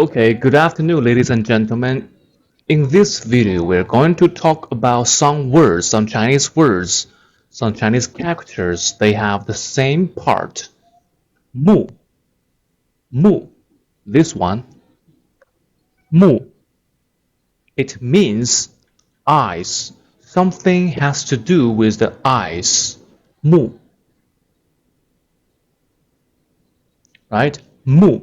Okay, good afternoon, ladies and gentlemen. In this video, we're going to talk about some words, some Chinese words, some Chinese characters. They have the same part. Mu, mu. This one, mu. It means eyes. Something has to do with the eyes. Mu, right? Mu.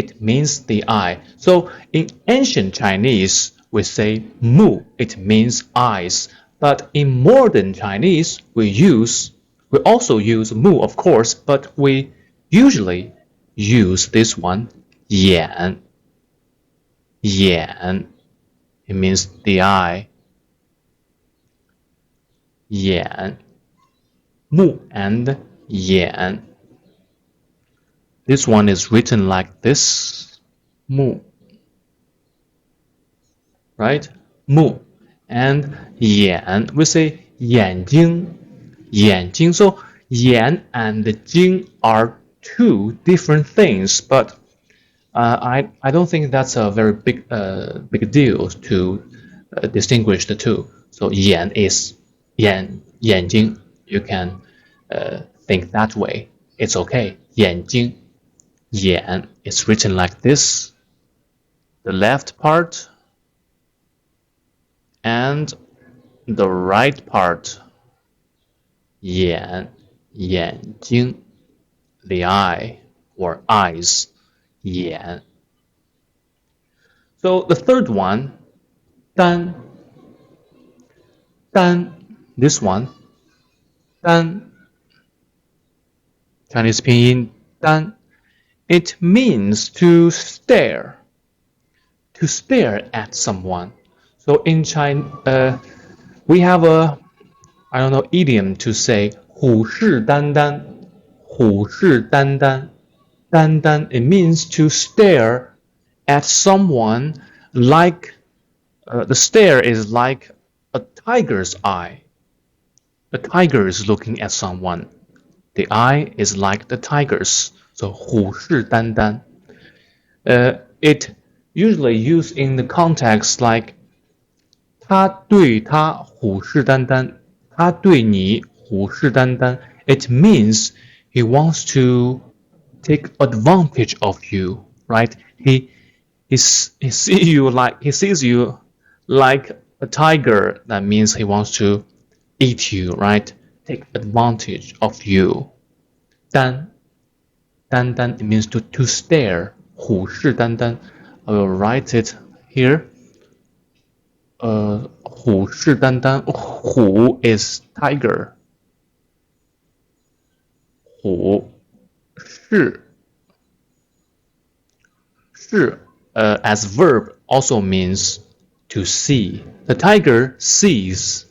It means the eye. So in ancient Chinese, we say mu, it means eyes. But in modern Chinese, we also use mu, of course, but we usually use this one, yan. Yan. It means the eye. Yan. Mu and yan. This one is written like this. Mu. Right? Mu. And yan, we say 眼睛, 眼睛. So 眼 and 睛 are two different things, but I don't think that's a very big deal to distinguish the two. So 眼 is 眼睛. You can think that way. It's okay. 眼睛. 眼 is written like this. The left part and the right part, 眼睛, the eye or eyes, 眼. So the third one, 单, this one, 单, Chinese pinyin, 单. It means to stare at someone. So in China, we have a, idiom to say 虎视眈眈. 虎视眈眈. 眈眈, it means to stare at someone like, the stare is like a tiger's eye. A tiger is looking at someone. The eye is like the tiger's. So 虎视眈眈. It usually used in the context like 他对他虎视眈眈，他对你虎视眈眈. It means he wants to take advantage of you, right? He sees you like a tiger. That means he wants to eat you, right? Take advantage of you. 眈 it means to stare. 虎视眈眈. I will write it here. 虎视眈眈. 虎 is tiger. 虎视 as verb also means to see. The tiger sees,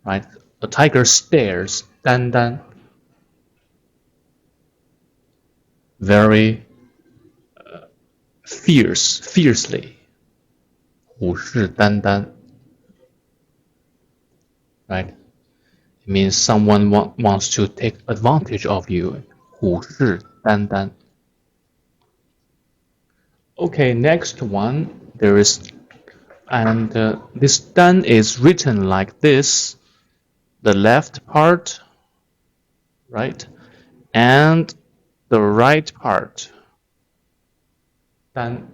right? The tiger stares. 眈眈. Very fiercely. 虎视眈眈. Right? It means someone wants to take advantage of you. 虎视眈眈. Okay, next one. There is, and this 单 is written like this. The left part, right? And the right part. 单.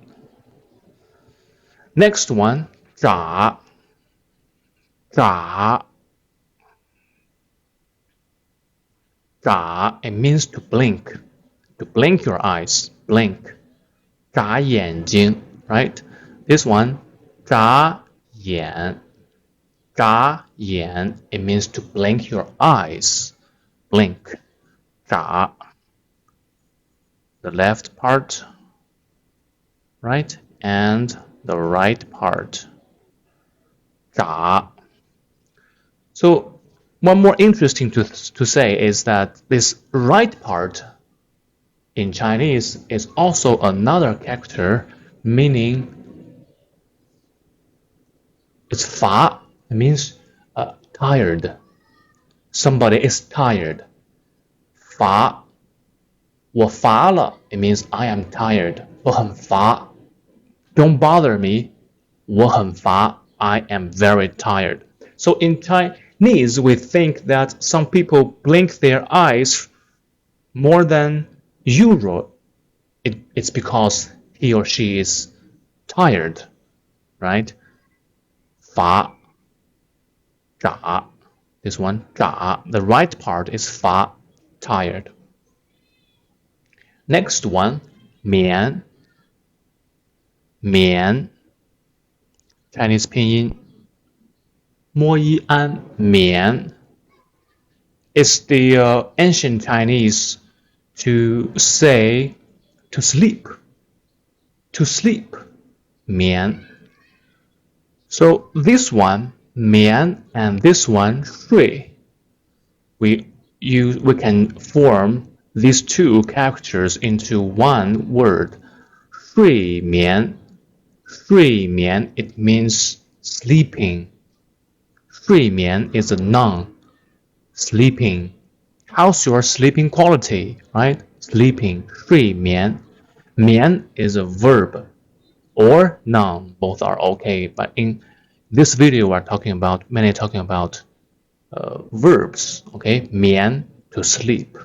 Next one, 眨. 眨. 眨, it means to blink. To blink your eyes. Blink. 眨眼睛, right? This one, 眨眼. 眨眼, it means to blink your eyes. Blink. 眨. The left part, right? And the right part. 眨. So one more interesting to say is that this right part in Chinese is also another character, meaning it's 乏. It means tired. Somebody is tired. 乏. 我乏了 it means I am tired. 我很乏. Don't bother me. 我很乏 I am very tired. So in Chinese, we think that some people blink their eyes more than usual. It's because he or she is tired, right? 乏 zha. This one, zha. The right part is 乏 tired. Next one, 眠 眠 Chinese 拼音摸一安眠 is the ancient Chinese to say to sleep. To sleep. 眠. So this one, 眠, and this one, 睡. We can form these two characters into one word. 睡眠. 睡眠, it means sleeping. 睡眠 is a noun. Sleeping. How's your sleeping quality, right? Sleeping. 睡眠. 眠 is a verb or noun. Both are okay. But in this video, we're mainly talking about verbs. Okay? 眠 to sleep.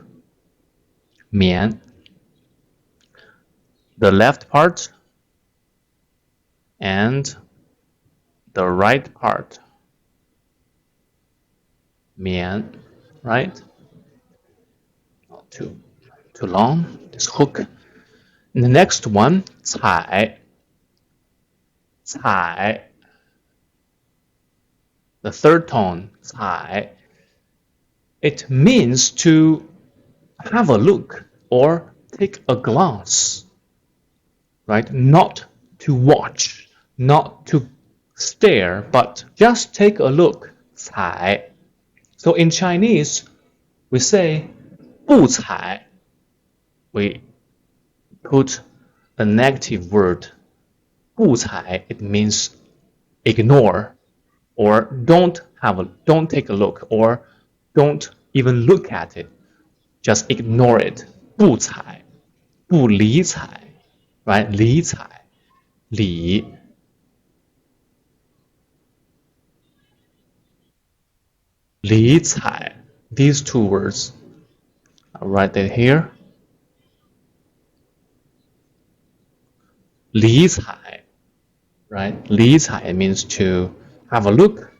眠. The left part and the right part. 眠, right? Not too long. This hook. And the next one, 采 采. The third tone, 采. It means to have a look or take a glance, right? Not to watch, not to stare, but just take a look. 采. So in Chinese, we say 不采. We put a negative word. 不采, it means ignore or don't take a look or don't even look at it. Just ignore it. 不采, 不理睬, right? 理睬, 理 理睬. These two words. I'll write it here. 理睬, right? 理睬 means to have a look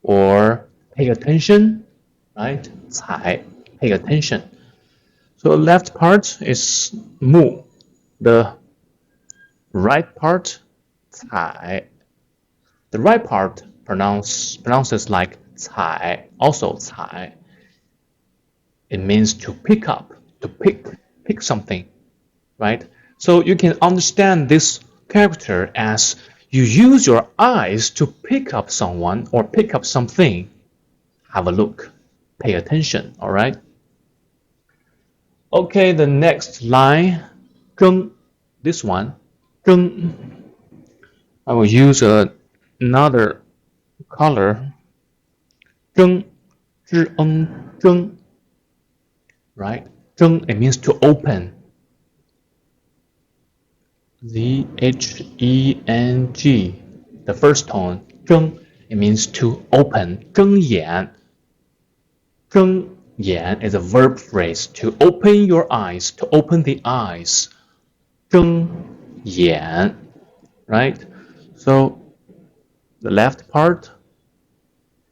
or pay attention, right? 采, pay attention. So the left part is 目, the right part 采. The right part pronounces like 采, also 采. It means to pick up, to pick something, right? So you can understand this character as you use your eyes to pick up someone or pick up something. Have a look, pay attention, all right? Okay, the next line, 争, this one, 争. I will use another color, 争, 知恩争, right? 争, it means to open. Z-H-E-N-G, the first tone, 睁, it means to open, 睁眼. 睁眼 is a verb phrase, to open your eyes, to open the eyes. 睁眼, right? So the left part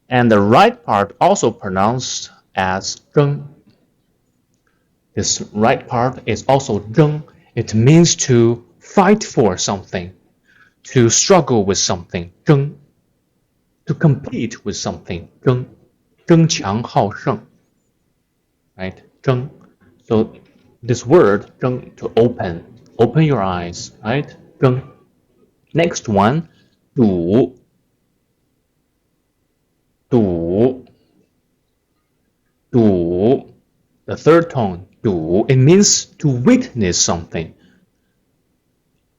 and the right part also pronounced as 睁. This right part is also 睁. It means to fight for something, to struggle with something, 争, to compete with something, 争, 争强好胜, right? 争. So this word, 争, to open your eyes, right? 争. Next one, 赌, 赌, 赌, the third tone, 赌, it means to witness something.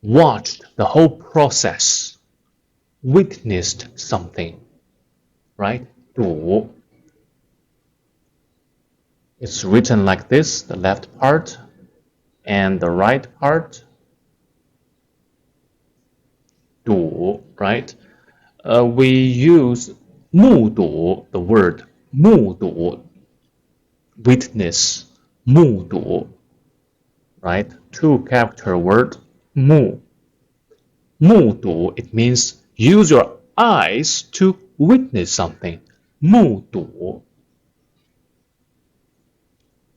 Watched the whole process, witnessed something, right? 赌. It's written like this, the left part and the right part. 睹, right? We use 目睹, the word 目睹, witness, 目睹, right? Two character word 目睹, it means use your eyes to witness something. 目睹.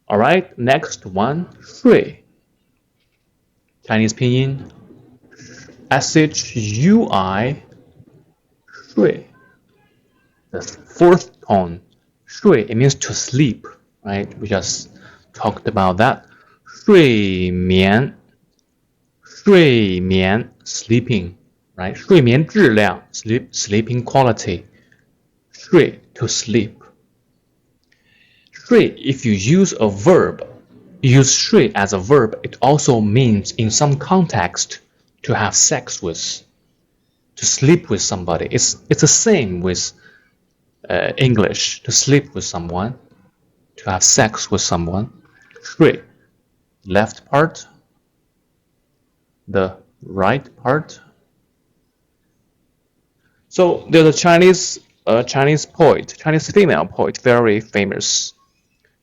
All right, next one, 睡. Chinese pinyin, SHUI, 睡. The fourth tone, 睡, it means to sleep, right? We just talked about that. 睡眠, 睡眠, sleeping, right? 睡眠质量, sleeping quality. 睡, to sleep. 睡, if you use a verb, use 睡 as a verb, it also means in some context to have sex with, to sleep with somebody. It's the same with English, to sleep with someone, to have sex with someone. 睡, left part, the right part. So there's a Chinese poet, Chinese female poet, very famous.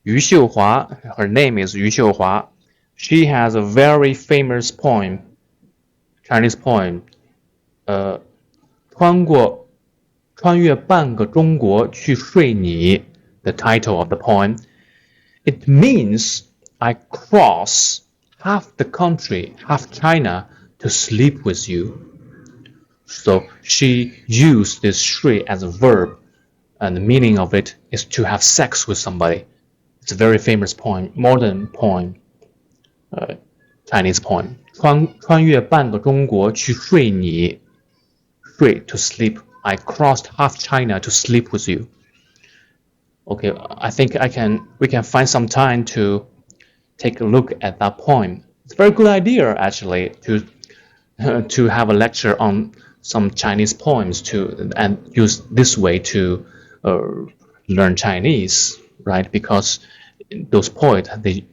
Yu Xiuhua, her name is Yu Xiuhua. She has a very famous poem, Chinese poem. 穿越半个中国去睡你, the title of the poem. It means I cross half the country, half China, to sleep with you. So she used this 睡 as a verb, and the meaning of it is to have sex with somebody. It's a very famous poem, modern poem, Chinese poem. 穿越半个中国去睡你, 睡 to sleep. I crossed half China to sleep with you. Okay, I think we can find some time to take a look at that poem. It's a very good idea actually to have a lecture on some Chinese poems and use this way to learn Chinese, right? Because those poets they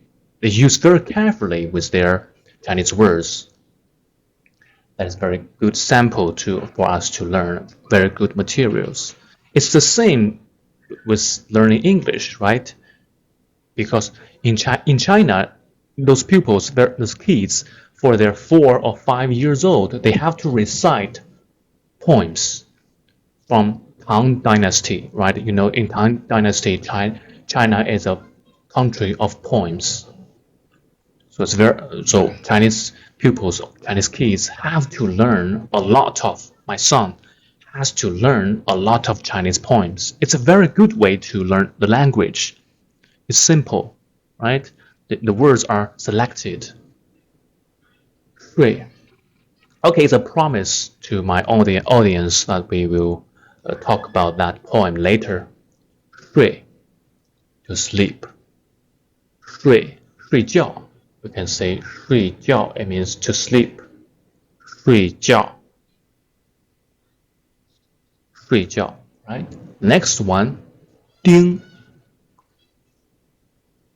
use very carefully with their Chinese words. That is very good sample for us to learn very good materials. It's the same with learning English, right? Because in China, those pupils, those kids, for their 4 or 5 years old, they have to recite poems from Tang Dynasty, right? You know, in Tang Dynasty, China is a country of poems. So Chinese pupils, Chinese kids have to learn a lot of. My son has to learn a lot of Chinese poems. It's a very good way to learn the language. It's simple, right? The words are selected. 睡. Okay, it's a promise to my audience that we will talk about that poem later. 睡, to sleep. 睡, 睡觉. We can say 睡觉, it means to sleep. 睡觉. 睡觉, right? Next one, 盯.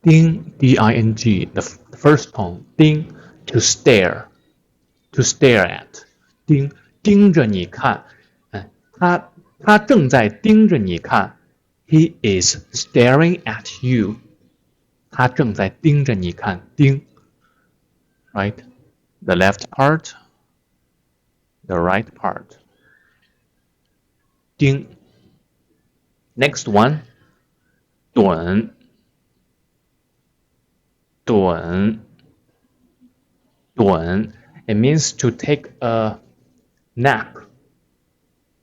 盯, D-I-N-G, the first tone. 盯, to stare. To stare at. 盯, 盯着你看. 他正在盯着你看. He is staring at you. 他正在盯着你看. 盯. Right? The left part, the right part. 盯. Next one, 盹. 盹. 盹. It means to take a nap.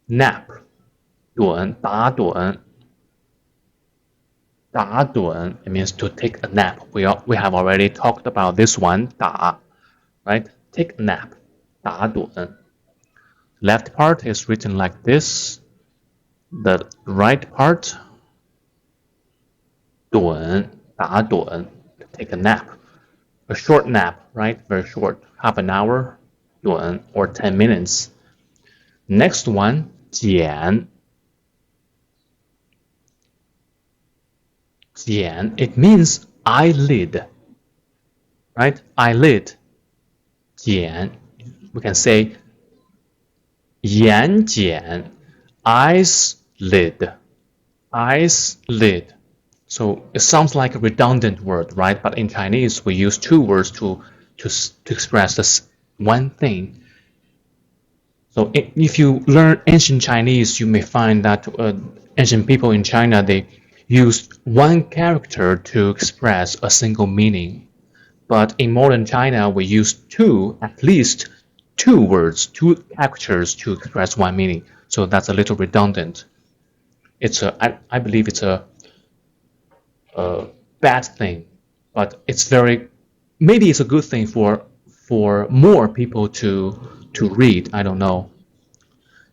Nap. 盹, 打盹. 打盹, it means to take a nap. We have already talked about this one, 打, right? Take a nap. 打盹. Left part is written like this. The right part, 盹, 打盹, to take a nap. A short nap, right? Very short, half an hour, 盹, or 10 minutes. Next one, 睑. 睑, it means eyelid, right? Eyelid. 睑. We can say 眼睑 eyelid, eyelid. So it sounds like a redundant word, right? But in Chinese, we use two words to express this one thing. So if you learn ancient Chinese, you may find that ancient people in China, they used one character to express a single meaning. But in modern China, we use at least two words, two characters to express one meaning. So that's a little redundant. I believe it's a bad thing, but maybe it's a good thing for more people to read. I don't know.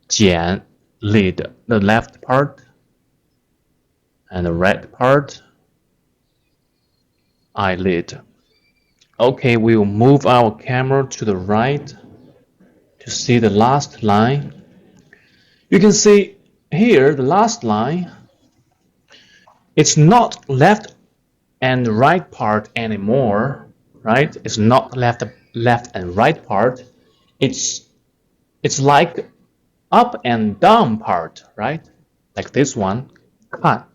睑 lid, the left part, and the right part, eyelid. Okay, we will move our camera to the right to see the last line. You can see here the last line. It's not left and right part anymore, right? It's not left and right part. It's like up and down part, right? Like this one, 看.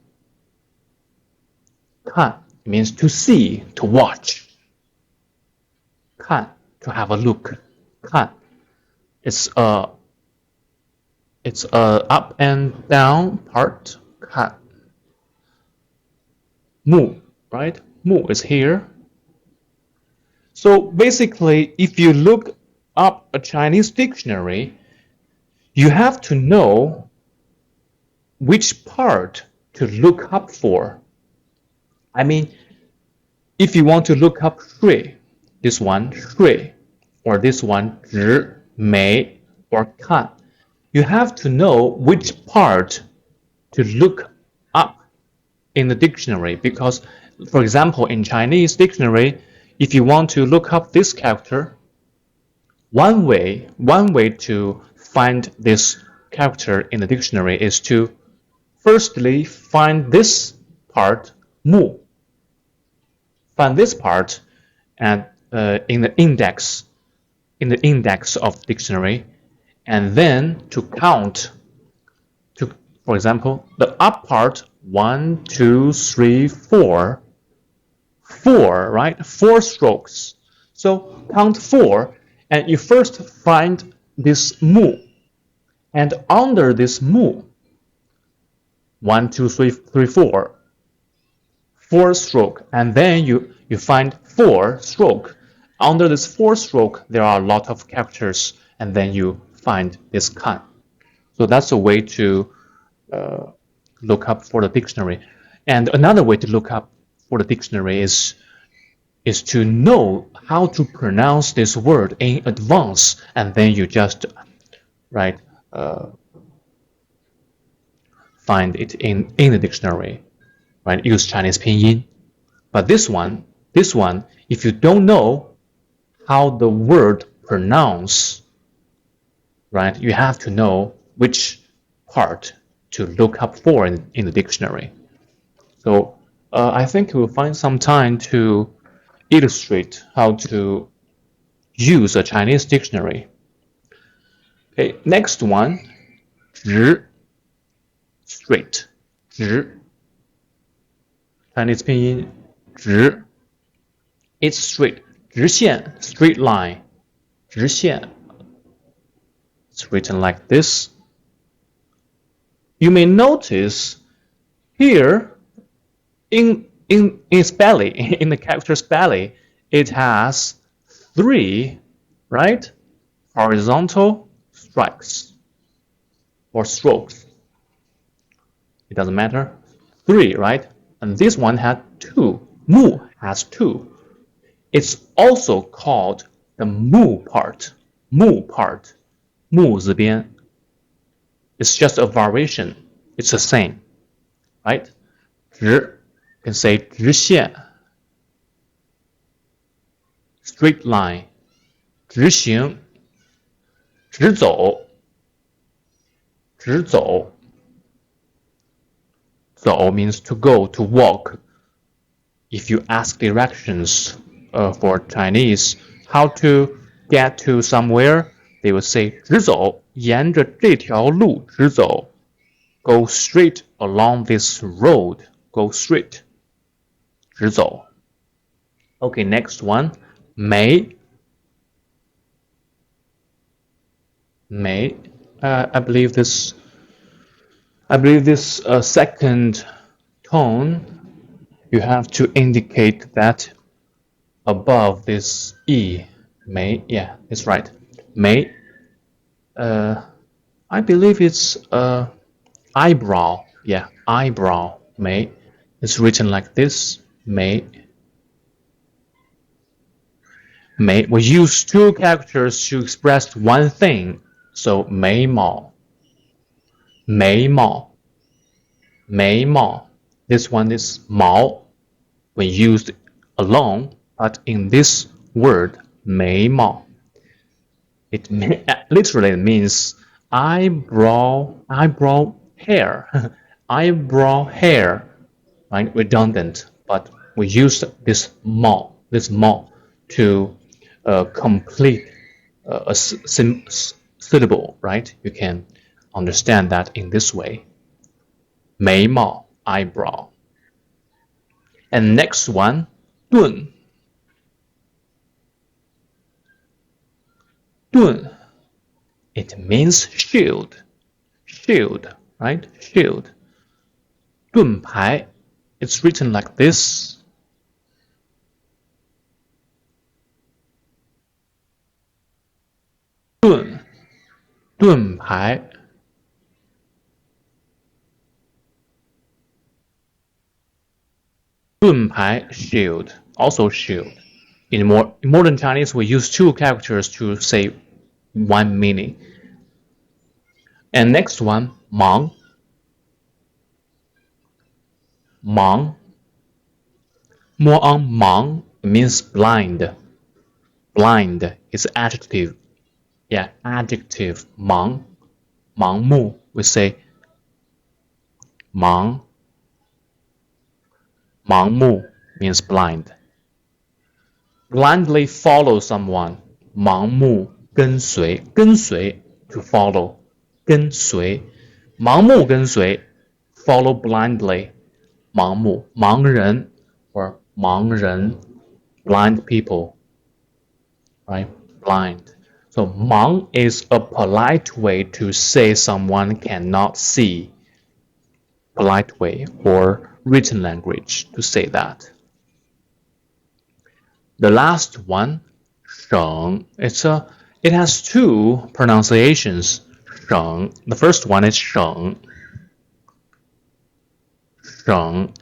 看 means to see, to watch. 看 to have a look. 看 it's a up and down part. 看 目, right? 目 is here. So basically, if you look up a Chinese dictionary, you have to know which part to look up for. I mean, if you want to look up 睡, this one 睡, or this one 直, 美, or 看, you have to know which part to look up in the dictionary. Because, for example, in Chinese dictionary, if you want to look up this character, one way to find this character in the dictionary is to firstly find this part, 目. Find this part and in the index of dictionary, and then to count for example, the up part, 1, 2, 3, 4, right? 4 strokes. So count 4, and you first find this mu, and under this mu, 1, 2, 3, 4, 4 stroke, and then you find 4 stroke. Under this 4 stroke, there are a lot of characters, and then you find this 看. So that's a way to look up for the dictionary. And another way to look up for the dictionary is to know how to pronounce this word in advance, and then you just find it in the dictionary, right? Use Chinese pinyin. But this one, if you don't know how the word pronounce, right, you have to know which part to look up for in the dictionary. So I think we'll find some time to illustrate how to use a Chinese dictionary. Okay, next one, 直 straight, 直 Chinese pinyin 直 it's straight, 直线 straight line, 直线 it's written like this. You may notice here in its belly, in the character's belly, it has 3, right, horizontal strikes or strokes. It doesn't matter. 3, right? And this one had 2. Mu has 2. It's also called the mu part. Mu part. 木字边. It's just a variation. It's the same, right? 直 you can say 直线 straight line, 直行 直走 直走 走 means to go, to walk. If you ask directions for Chinese, how to get to somewhere, they will say 直走沿着这条路直走。Go straight along this road. Go straight. 直走。Okay, next one. 没。I believe this second tone, you have to indicate that above this E. 没 yeah, it's right. 没 I believe it's eyebrow. Yeah, eyebrow. 没 it's written like this. 没 we use two characters to express one thing. So 眉毛 this one is 毛 when used alone, but in this word 眉毛 it literally means eyebrow hair eyebrow hair, right? Redundant, but we use this 毛 to complete a syllable, right? You can understand that in this way. 眉毛 eyebrow. And next one, 盾 it means shield, right? Shield. 盾牌 it's written like this. 盾牌 shield, also shield. In modern Chinese, we use two characters to say one meaning. And next one, 盲 盲 more on 盲 means blind is adjective. Yeah, adjective 盲 盲目 we say 盲 盲目 means blind. Blindly follow someone 盲目跟随 to follow 跟随盲目跟随 follow blindly 盲目盲人 or 盲人 blind people, right? Blind. So 盲 is a polite way to say someone cannot see. Polite way or written language to say that. The last one, 省 it has two pronunciations. 省 the first one is 省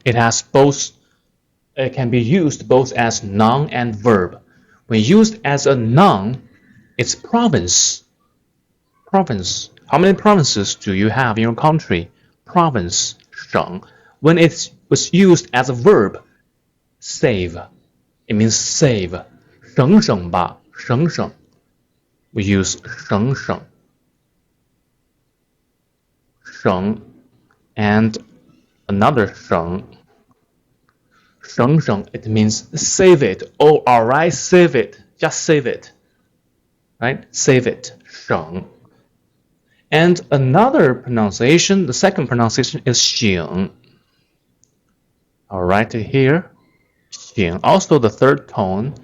it has both. It can be used both as noun and verb. When used as a noun, it's province. How many provinces do you have in your country? Province, 省. When it was used as a verb, save. It means save. 省省吧，省省. We use 省省. 省 and another 省. 省省 it means save it. Oh, alright, save it. Just save it. Right? Save it. 省. And another pronunciation, the second pronunciation is 醒. Alright, here. 醒. Also the third tone.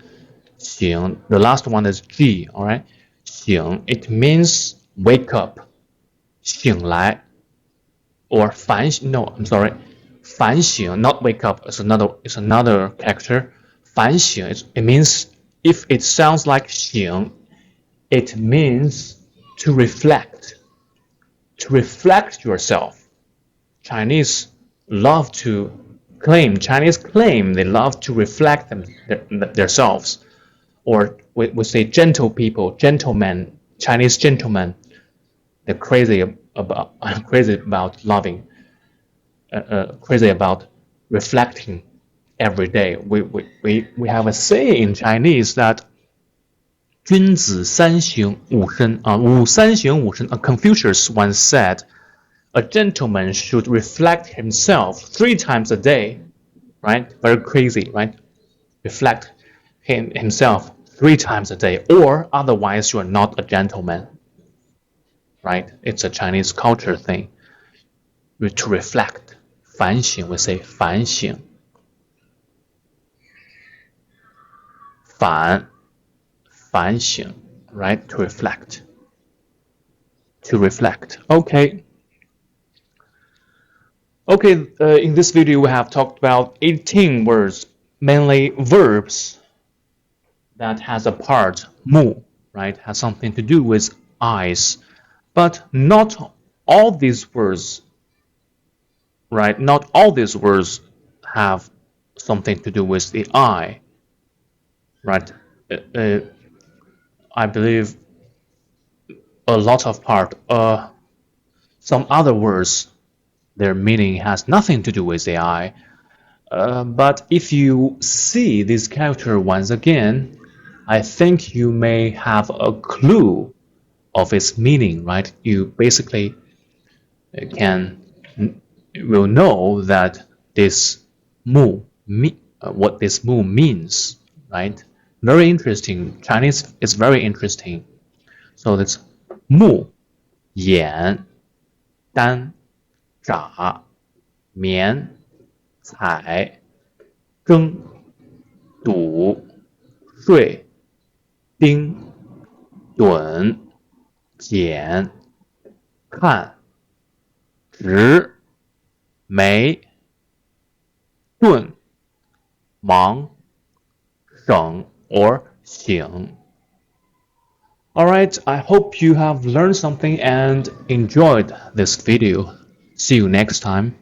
醒. The last one is G. Alright? 醒. It means wake up. 醒来. Or 反省. No, I'm sorry. 反省, not wake up. It's another character. 反省. It means, if it sounds like 醒, it means to reflect. To reflect yourself. Chinese claim they love to reflect themselves. Or we say gentle people, gentlemen, Chinese gentlemen. They're crazy about loving, crazy about reflecting every day. We have a saying in Chinese that 君子三省吾身 吾三省吾身 Confucius once said a gentleman should reflect himself 3 times a day, right? Very crazy, right? Reflect himself 3 times a day, or otherwise you are not a gentleman. right? It's a Chinese culture thing. To reflect, 反省, we say 反省. 反省, right? To reflect. To reflect. Okay. Okay, in this video we have talked about 18 words, mainly verbs that has a part 目, right? Has something to do with eyes. But not all these words, right? Not all these words have something to do with the eye, right? I believe a lot of part, some other words, their meaning has nothing to do with the eye. But if you see this character once again, I think you may have a clue of its meaning, right? You basically will know that this mu, what this mu means, right? Very interesting. Chinese is very interesting. So that's 目、眼、单、眨、眠、采、睁、赌、睡、盯、盹、减、看、直、没、顿、忙、省 or 醒. Alright, I hope you have learned something and enjoyed this video. See you next time.